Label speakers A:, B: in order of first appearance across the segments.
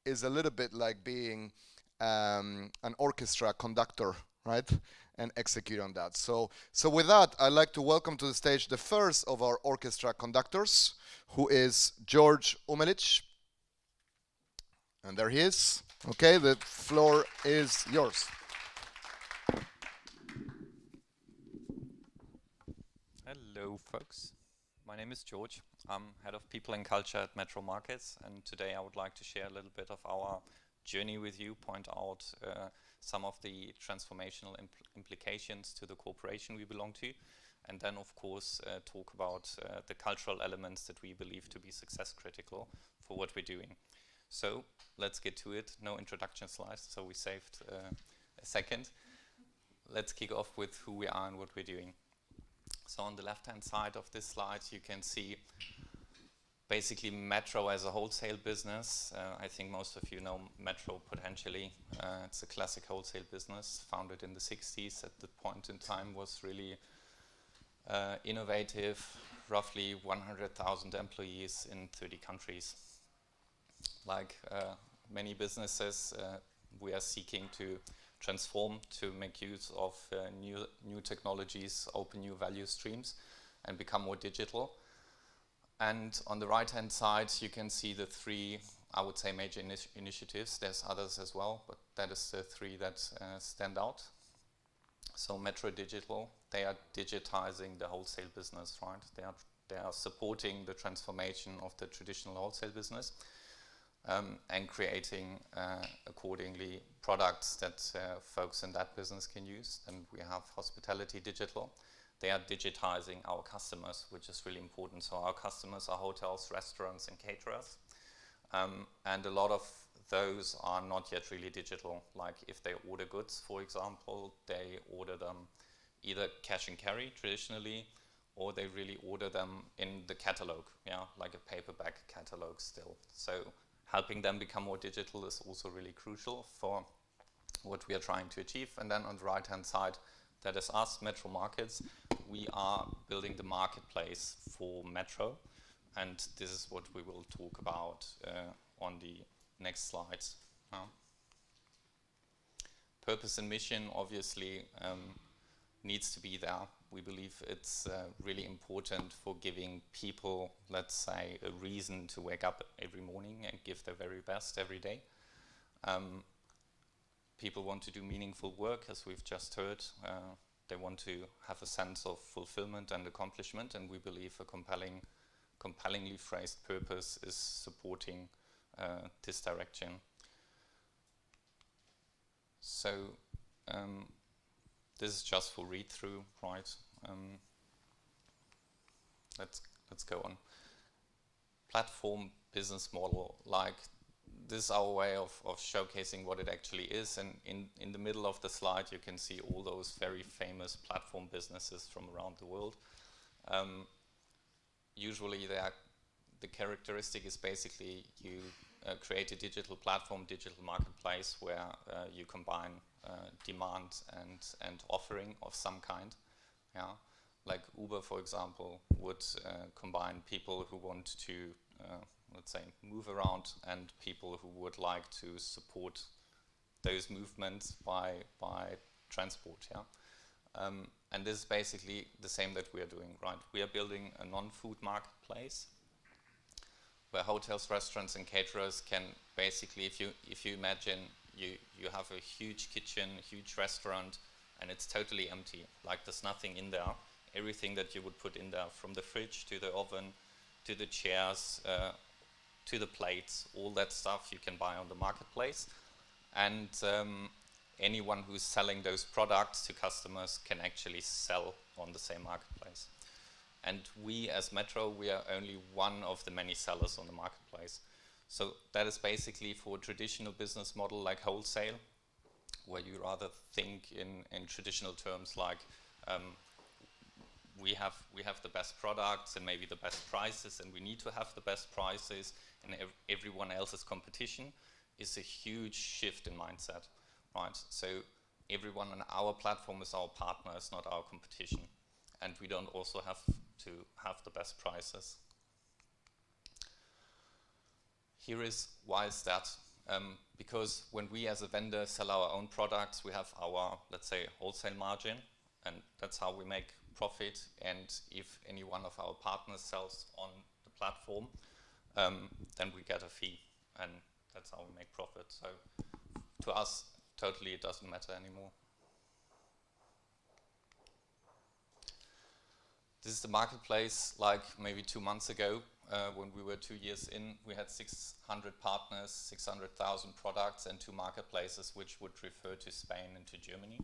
A: is a little bit like being an orchestra conductor, right? And execute on that. So with that, I'd like to welcome to the stage the first of our orchestra conductors, who is George Umeljic. And there he is. Okay, the floor is yours.
B: Hello, folks. My name is George. I'm head of people and culture at Metro Markets, and today I would like to share a little bit of our journey with you, point out some of the transformational implications to the corporation we belong to, and then, of course, talk about the cultural elements that we believe to be success critical for what we're doing. So let's get to it. No introduction slides, so we saved a second. Let's kick off with who we are and what we're doing. So on the left-hand side of this slide, you can see basically Metro as a wholesale business. I think most of you know Metro potentially. It's a classic wholesale business founded in the 60s. At the point in time was really innovative, roughly 100,000 employees in 30 countries. Like many businesses, we are seeking to transform, to make use of new technologies, open new value streams, and become more digital. And on the right-hand side, you can see the three, I would say, major initiatives. There's others as well, but that is the three that stand out. So Metro Digital, they are digitizing the wholesale business, right? They are supporting the transformation of the traditional wholesale business. And creating accordingly products that folks in that business can use. And we have Hospitality Digital. They are digitizing our customers, which is really important. So our customers are hotels, restaurants, and caterers. And a lot of those are not yet really digital. Like if they order goods, for example, they order them either cash and carry traditionally, or they really order them in the catalog, yeah, like a paperback catalog still. So helping them become more digital is also really crucial for what we are trying to achieve. And then on the right-hand side, that is us, Metro Markets. We are building the marketplace for Metro, and this is what we will talk about on the next slides. Purpose and mission, obviously, needs to be there. We believe it's really important for giving people, let's say, a reason to wake up every morning and give their very best every day. People want to do meaningful work, as we've just heard. They want to have a sense of fulfillment and accomplishment, and we believe a compellingly phrased purpose is supporting this direction. So this is just for read-through, right? Let's go on. Platform business model, like this is our way of showcasing what it actually is. And in the middle of the slide, you can see all those very famous platform businesses from around the world. Usually the characteristic is basically you create a digital platform, digital marketplace where you combine demand and offering of some kind. Yeah, like Uber, for example, would combine people who want to, let's say, move around and people who would like to support those movements by transport. Yeah, and this is basically the same that we are doing, right? We are building a non-food marketplace where hotels, restaurants, and caterers can basically, if you imagine you have a huge kitchen, a huge restaurant, and it's totally empty, like there's nothing in there. Everything that you would put in there, from the fridge to the oven, to the chairs, to the plates, all that stuff you can buy on the marketplace. And anyone who's selling those products to customers can actually sell on the same marketplace. And we, as Metro, we are only one of the many sellers on the marketplace. So that is basically for a traditional business model like wholesale, where you rather think in traditional terms like we have the best products and maybe the best prices, and we need to have the best prices, and everyone else's competition is a huge shift in mindset, right? So everyone on our platform is our partner, it's not our competition. And we don't also have to have the best prices. here is, why is that? Because when we as a vendor sell our own products, we have our, let's say, wholesale margin, and that's how we make profit. And if any one of our partners sells on the platform, then we get a fee, and that's how we make profit. So to us, totally it doesn't matter anymore. This is the marketplace like maybe 2 months ago. When we were 2 years in, we had 600 partners, 600,000 products, and 2 marketplaces, which would refer to Spain and to Germany.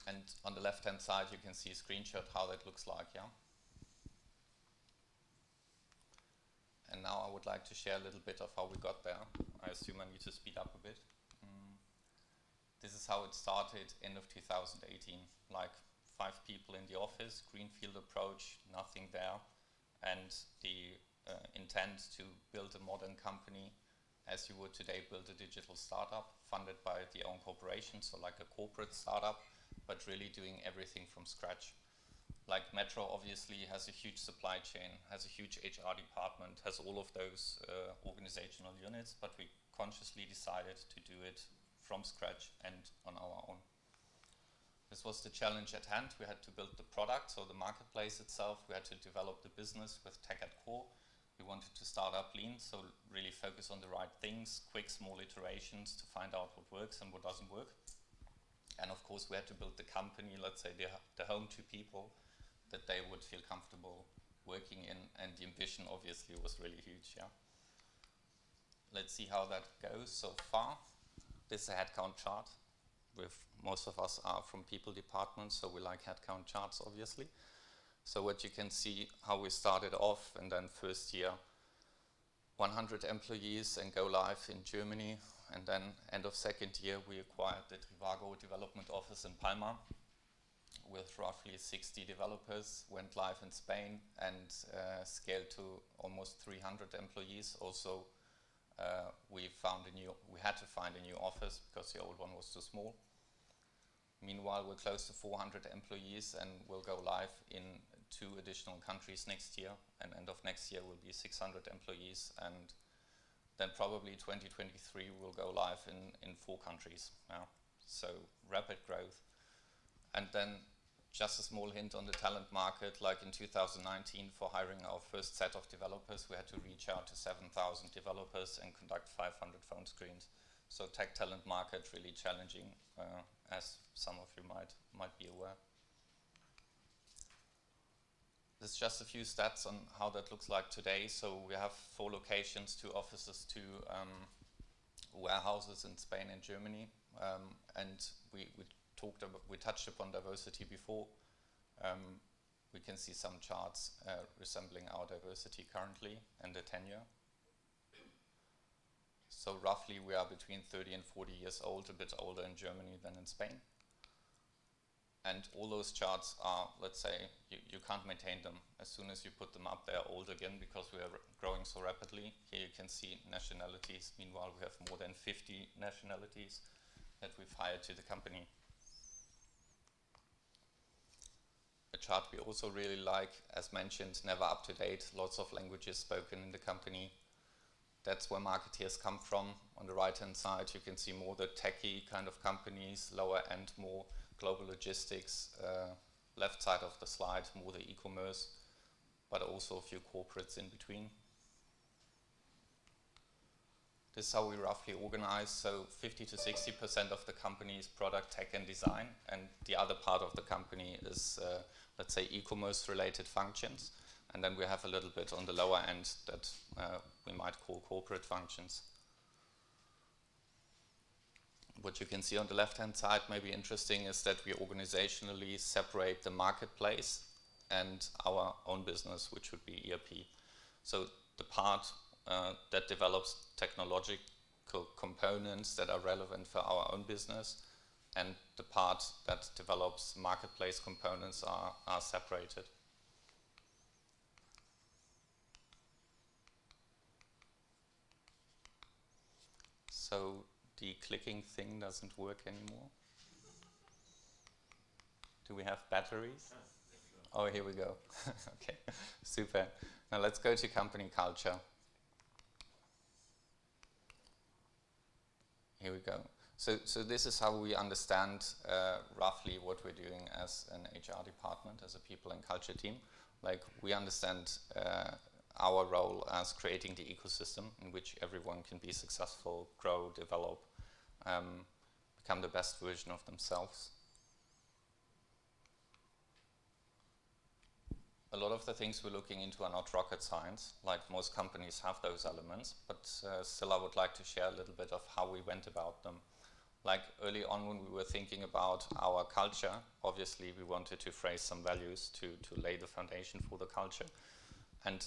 B: And on the left-hand side, you can see a screenshot how that looks like, yeah? And now I would like to share a little bit of how we got there. I assume I need to speed up a bit. This is how it started, end of 2018. Like 5 people in the office, Greenfield approach, nothing there. And the intent to build a modern company as you would today build a digital startup funded by the own corporation, so like a corporate startup, but really doing everything from scratch. Like Metro obviously has a huge supply chain, has a huge HR department, has all of those organizational units, but we consciously decided to do it from scratch and on our own. This was the challenge at hand. We had to build the product, so the marketplace itself. We had to develop the business with tech at core. We wanted to start up lean, so really focus on the right things, quick small iterations to find out what works and what doesn't work. And of course we had to build the company, let's say the home to people that they would feel comfortable working in, and the ambition obviously was really huge, yeah. Let's see how that goes so far. This is a headcount chart. Most of us are from people departments, so we like headcount charts, obviously. So what you can see, how we started off, and then first year, 100 employees and go live in Germany, and then end of second year, we acquired the Trivago development office in Palma with roughly 60 developers, went live in Spain, and scaled to almost 300 employees. Also, we had to find a new office because the old one was too small. Meanwhile, we're close to 400 employees and we'll go live in 2 additional countries next year, and end of next year will be 600 employees, and then probably 2023 we'll go live in 4 countries now. So rapid growth. And then just a small hint on the talent market, like in 2019 for hiring our first set of developers, we had to reach out to 7,000 developers and conduct 500 phone screens. So tech talent market really challenging, as some of you might be aware. There's just a few stats on how that looks like today. So we have 4 locations, 2 offices, 2 warehouses in Spain and Germany, and we touched upon diversity before. We can see some charts resembling our diversity currently and the tenure. So roughly we are between 30 and 40 years old, a bit older in Germany than in Spain. And all those charts are, let's say, you can't maintain them. As soon as you put them up, they're old again because we are growing so rapidly. Here you can see nationalities. Meanwhile, we have more than 50 nationalities that we've hired to the company. A chart we also really like, as mentioned, never up to date, lots of languages spoken in the company. That's where Marketeers come from. On the right hand side you can see more the techie kind of companies, lower end more global logistics, left side of the slide more the e-commerce, but also a few corporates in between. This is how we roughly organize. So 50 to 60% of the company is product, tech and design, and the other part of the company is let's say e-commerce related functions, and then we have a little bit on the lower end that we might call corporate functions. What you can see on the left hand side may be interesting is that we organizationally separate the marketplace and our own business, which would be ERP. So the part that develops technological components that are relevant for our own business, and the part that develops marketplace components are separated. So the clicking thing doesn't work anymore. Do we have batteries? Oh, here we go. Okay, super. Now let's go to company culture. Here we go. So this is how we understand roughly what we're doing as an HR department, as a people and culture team. Like, we understand our role as creating the ecosystem in which everyone can be successful, grow, develop, become the best version of themselves. A lot of the things we're looking into are not rocket science, like most companies have those elements, but still I would like to share a little bit of how we went about them. Like, early on when we were thinking about our culture, obviously we wanted to phrase some values to lay the foundation for the culture. And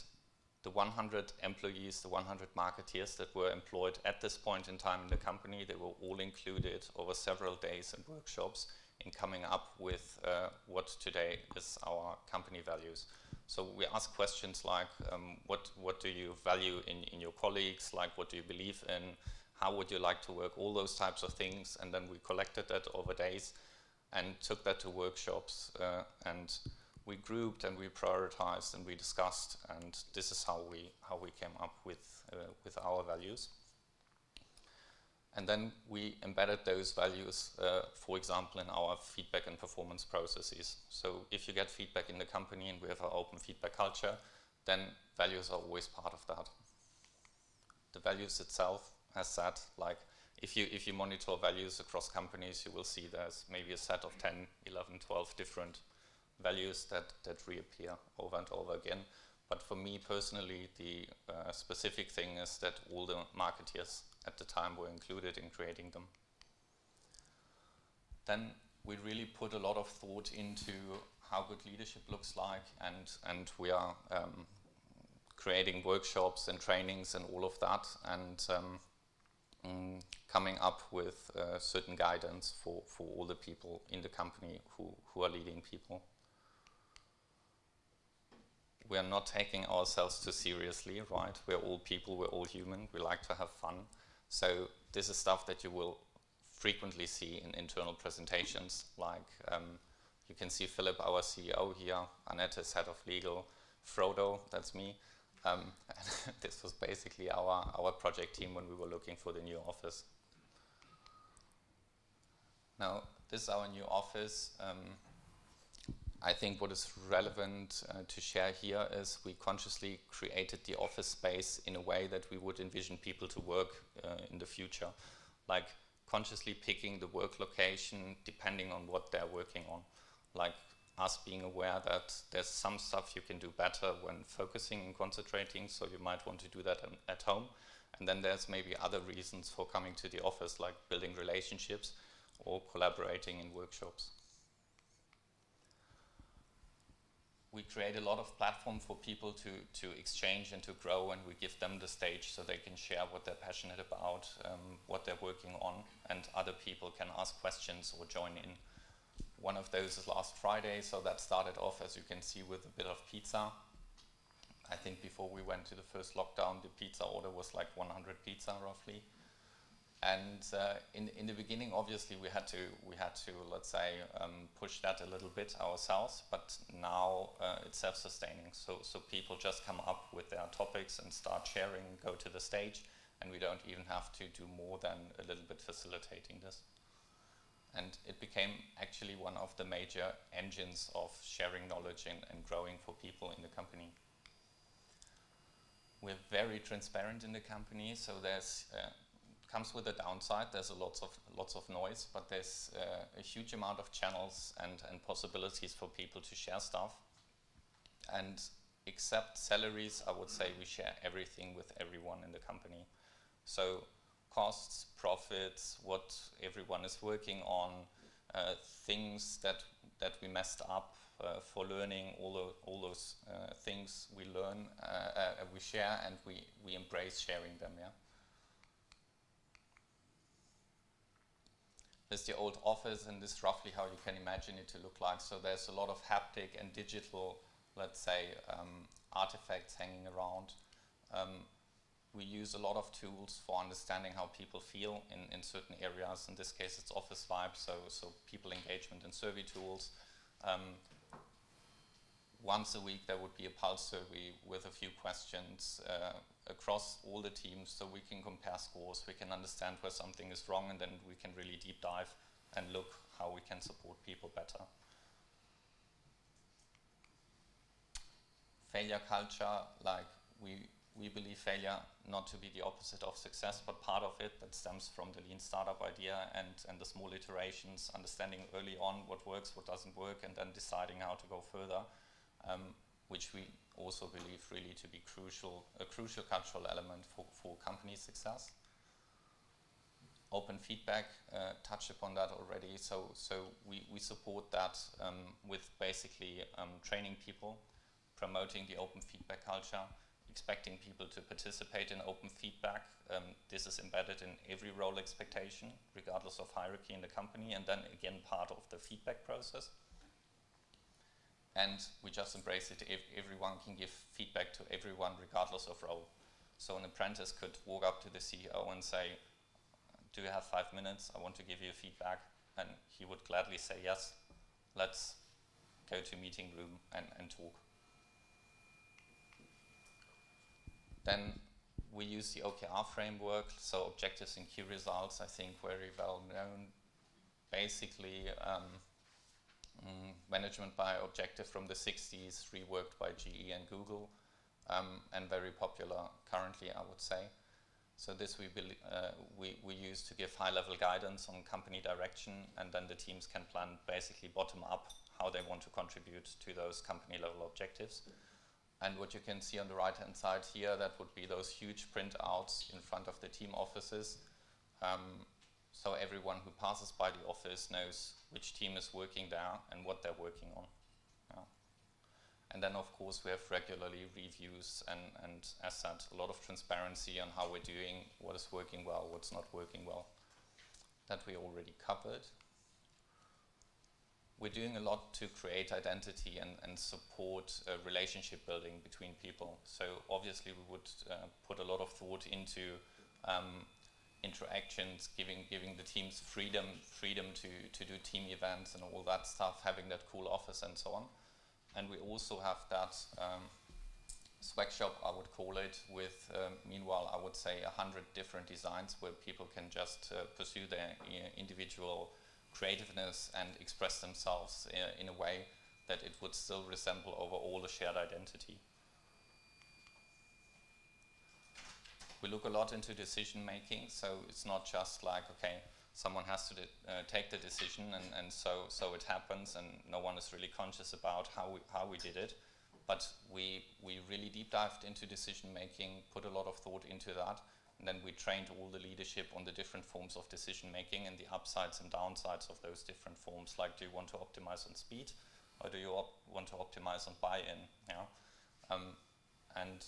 B: the 100 employees, the 100 marketeers that were employed at this point in time in the company, they were all included over several days and workshops in coming up with what today is our company values. So we ask questions like, what do you value in your colleagues? Like, what do you believe in? How would you like to work? All those types of things. And then we collected that over days and took that to workshops. And we grouped and we prioritized and we discussed. And this is how we came up with our values. And then we embedded those values, for example, in our feedback and performance processes. So if you get feedback in the company and we have an open feedback culture, then values are always part of that. The values itself, as said, like, if you monitor values across companies, you will see there's maybe a set of 10, 11, 12 different values that reappear over and over again. But for me personally, the specific thing is that all the marketeers at the time were included in creating them. Then we really put a lot of thought into how good leadership looks like, and we are creating workshops and trainings and all of that, and coming up with certain guidance for all the people in the company who are leading people. We are not taking ourselves too seriously, right? We're all people, we're all human, we like to have fun. So this is stuff that you will frequently see in internal presentations, like you can see Philip, our CEO here, Annette is head of legal, Frodo, that's me. This was basically our project team when we were looking for the new office. Now, this is our new office. I think what is relevant to share here is we consciously created the office space in a way that we would envision people to work in the future. Like, consciously picking the work location depending on what they're working on. Like, us being aware that there's some stuff you can do better when focusing and concentrating, so you might want to do that at home. And then there's maybe other reasons for coming to the office, like building relationships or collaborating in workshops. We create a lot of platform for people to exchange and to grow, and we give them the stage so they can share what they're passionate about, what they're working on, and other people can ask questions or join in. One of those is last Friday, so that started off, as you can see, with a bit of pizza. I think before we went to the first lockdown, the pizza order was like 100 pizza roughly. And in the beginning, obviously, we had to let's say, push that a little bit ourselves. But now it's self-sustaining. So people just come up with their topics and start sharing, go to the stage, and we don't even have to do more than a little bit facilitating this. And it became actually one of the major engines of sharing knowledge and growing for people in the company. We're very transparent in the company, so there's comes with a downside. There's lots of noise, but there's a huge amount of channels and possibilities for people to share stuff. And except salaries, I would say we share everything with everyone in the company. So costs, profits, what everyone is working on, things that we messed up for learning, all those things we learn, we share, and we embrace sharing them. Yeah. This is the old office, and this is roughly how you can imagine it to look like. So there's a lot of haptic and digital, let's say, artifacts hanging around. We use a lot of tools for understanding how people feel in certain areas. In this case, it's office vibes, so people engagement and survey tools. once a week there would be a pulse survey with a few questions across all the teams, so we can compare scores, we can understand where something is wrong, and then we can really deep dive and look how we can support people better. Failure culture, like we believe failure not to be the opposite of success, but part of it. That stems from the lean startup idea and the small iterations, understanding early on what works, what doesn't work, and then deciding how to go further, which we also believe really to be a crucial cultural element for company success. Open feedback, touched upon that already, so we support that with basically training people, promoting the open feedback culture, expecting people to participate in open feedback. This is embedded in every role expectation, regardless of hierarchy in the company, and then again part of the feedback process. And we just embrace it. Everyone can give feedback to everyone, regardless of role. So an apprentice could walk up to the CEO and say, do you have 5 minutes? I want to give you feedback. And he would gladly say, yes, let's go to meeting room and talk. Then we use the OKR framework, so objectives and key results, I think very well known. Basically, management by objective from the 60s, reworked by GE and Google, and very popular currently, I would say. So this we use to give high-level guidance on company direction, and then the teams can plan basically bottom-up how they want to contribute to those company-level objectives. And what you can see on the right-hand side here, that would be those huge printouts in front of the team offices. So everyone who passes by the office knows which team is working there and what they're working on. Yeah. And then, of course, we have regularly reviews and, as said, a lot of transparency on how we're doing, what is working well, what's not working well. That we already covered. We're doing a lot to create identity and support relationship building between people. So obviously we would put a lot of thought into interactions, giving the teams freedom to do team events and all that stuff, having that cool office and so on. And we also have that swag shop, I would call it, with meanwhile I would say 100 different designs where people can just pursue their individual creativeness and express themselves in a way that it would still resemble over all a shared identity. We look a lot into decision making, so it's not just like, okay, someone has to take the decision and so it happens, and no one is really conscious about how we did it. But we really deep dived into decision making, put a lot of thought into that. And then we trained all the leadership on the different forms of decision making and the upsides and downsides of those different forms. Like, do you want to optimize on speed, or do you want to optimize on buy-in? Yeah, and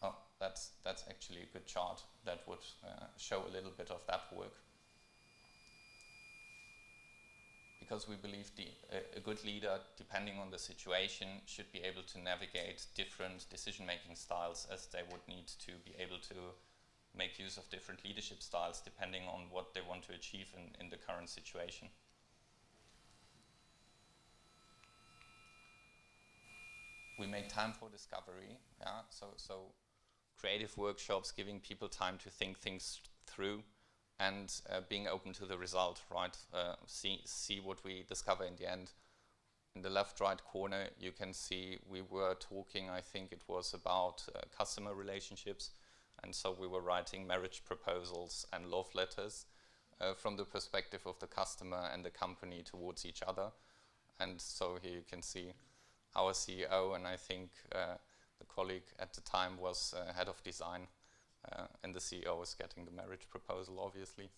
B: oh, that's actually a good chart that would show a little bit of that work. Because we believe a good leader, depending on the situation, should be able to navigate different decision-making styles, as they would need to be able to make use of different leadership styles depending on what they want to achieve in the current situation. We make time for discovery, yeah. So creative workshops, giving people time to think things through, and being open to the result, right? See what we discover in the end. In the left-right corner, you can see we were talking, I think it was about customer relationships, and so we were writing marriage proposals and love letters from the perspective of the customer and the company towards each other. And so here you can see our CEO, and I think the colleague at the time was head of design. And the CEO is getting the marriage proposal, obviously.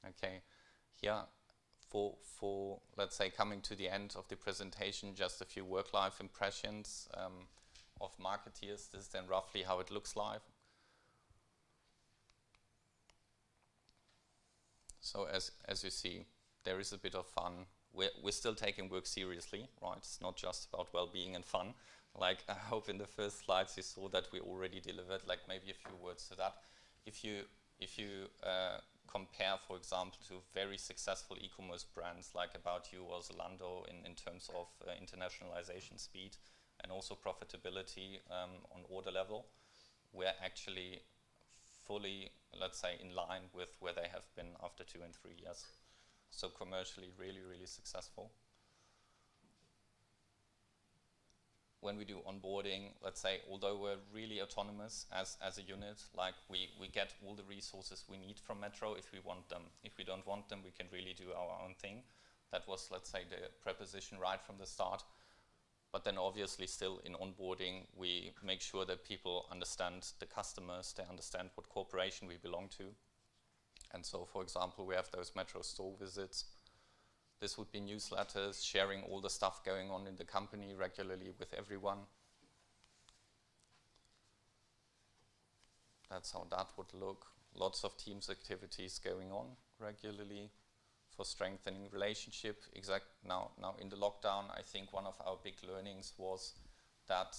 B: Okay, here for let's say coming to the end of the presentation, just a few work-life impressions of Marketeers. This is then roughly how it looks like. So as you see, there is a bit of fun. We're still taking work seriously, right? It's not just about well-being and fun. Like, I hope in the first slides you saw that we already delivered, like maybe a few words to that. If you compare, for example, to very successful e-commerce brands like About You or Zalando in terms of internationalization speed and also profitability on order level, we're actually fully, let's say, in line with where they have been after 2 and 3 years. So commercially, really, really successful. When we do onboarding, let's say, although we're really autonomous as a unit, like we get all the resources we need from Metro if we want them. If we don't want them, we can really do our own thing. That was, let's say, the preposition right from the start. But then obviously still in onboarding, we make sure that people understand the customers, they understand what corporation we belong to. And so, for example, we have those Metro store visits. This would be newsletters, sharing all the stuff going on in the company regularly with everyone. That's how that would look. Lots of Teams activities going on regularly for strengthening relationship. Now in the lockdown, I think one of our big learnings was that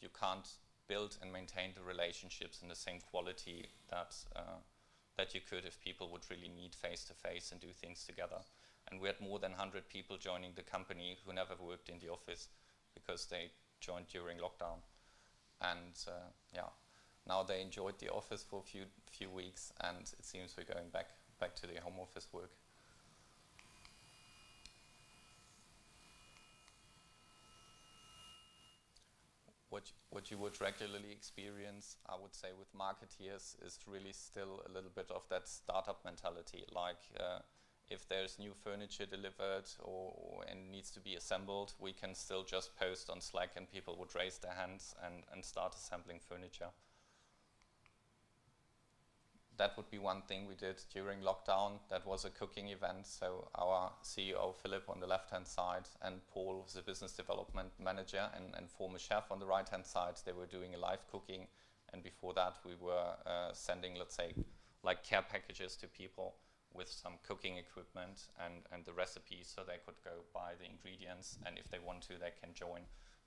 B: you can't build and maintain the relationships in the same quality that you could if people would really meet face to face and do things together. And we had more than 100 people joining the company who never worked in the office because they joined during lockdown. And yeah, now they enjoyed the office for a few weeks, and it seems we're going back to the home office work. What you would regularly experience, I would say, with Marketeers is really still a little bit of that startup mentality. Like if there's new furniture delivered and needs to be assembled, we can still just post on Slack and people would raise their hands and start assembling furniture. That would be one thing we did during lockdown. That was a cooking event. So our CEO, Philip, on the left-hand side, and Paul, the business development manager and former chef on the right-hand side, they were doing a live cooking. And before that, we were sending, let's say, like care packages to people with some cooking equipment and the recipes so they could go buy the ingredients. And if they want to, they can join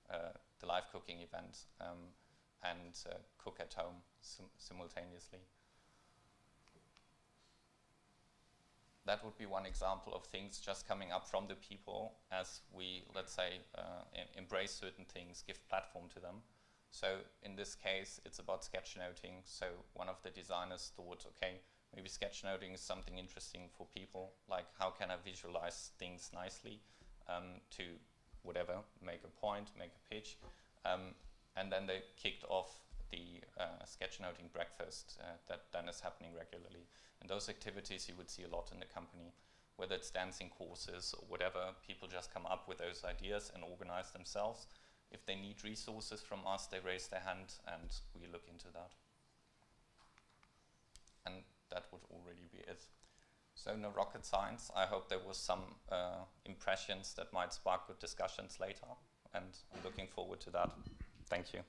B: the live cooking event and cook at home simultaneously. That would be one example of things just coming up from the people as we, let's say, embrace certain things, give platform to them. So in this case, it's about sketchnoting. So one of the designers thought, okay, maybe sketchnoting is something interesting for people. Like, how can I visualize things nicely to whatever, make a point, make a pitch. And then they kicked off the sketchnoting breakfast that then is happening regularly. And those activities you would see a lot in the company, whether it's dancing courses or whatever, people just come up with those ideas and organize themselves. If they need resources from us, they raise their hand and we look into that. And that would already be it. So no rocket science. I hope there was some impressions that might spark good discussions later, and I'm looking forward to that. Thank you.